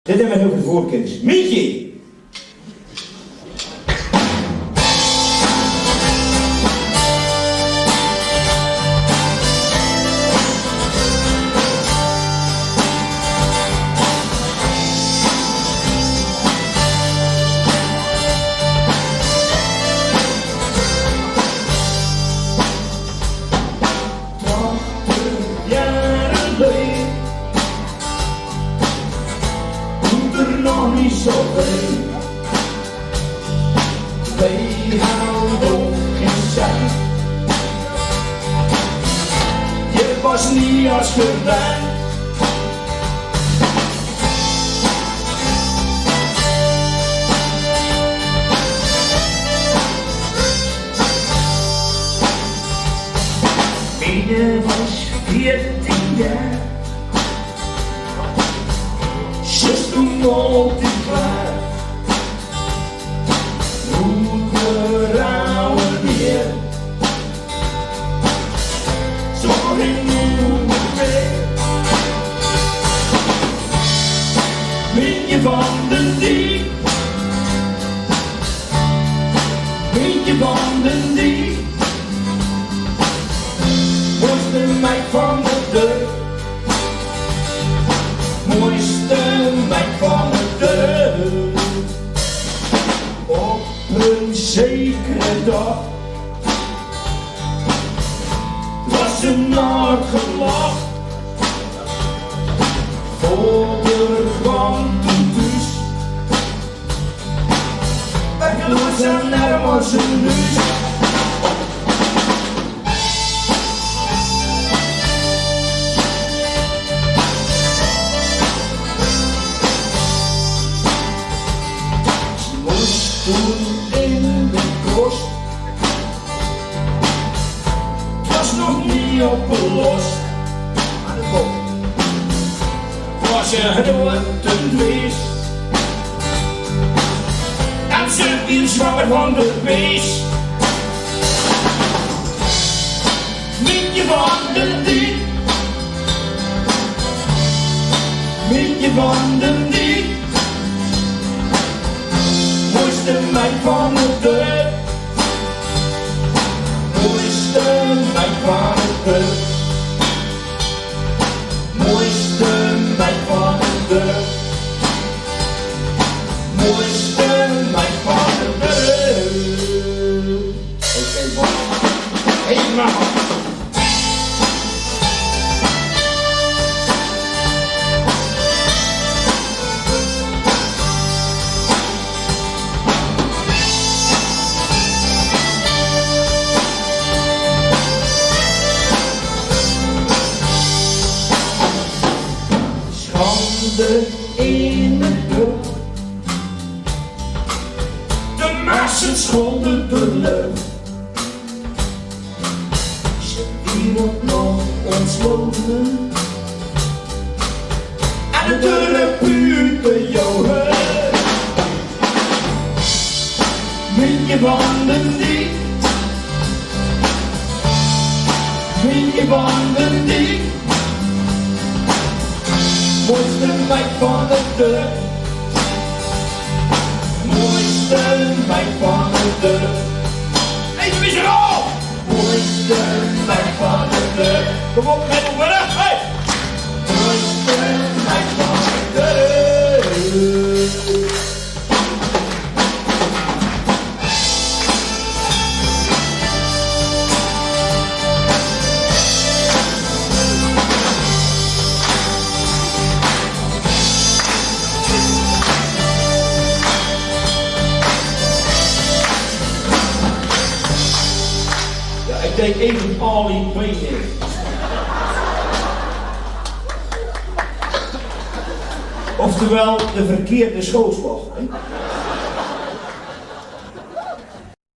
Dit hebben we heel veel voorkennis. Mietje! Niet zo veel. Wij houden ook geen zijn. Je was niet als gewend. Mine was 14 jaar. Zus toen op die klaar. Moeder oude weer. Zorg in moeder weer. Mietje van den Diep. Mietje van den Diep. Mooiste meid van de deur. Mooiste meid van de deur. Op een zekere dag was ze naar gelach. Voller kwam toen thuis. Weggeloos en nergens een neus. Toen in de kost, het was nog niet opgelost. Aan de kop was ze grote wees. En ze viel zwanger van de wees. Mietje van den Diep. Mietje van den Diep. Mooiste meid van de deur. Mooiste meid van de deur. Mooiste meid van de deur. Mooiste meid van de deur. Oké, boy. Hey, man. Schande in het dorp. De meisjes scholden de lucht. Ze wereld nog ontsloten. En de deuren buurten johen. Mietje van den Diep. Mietje van den Diep. Mooiste meid van de deur. Mooiste meid van de deur. Even wie er al! Mooiste meid van de deur. Kom op, met op binnen, hey! Mooiste meid van de deur. Ik deed even al in tweeën. Oftewel de verkeerde schoolslag.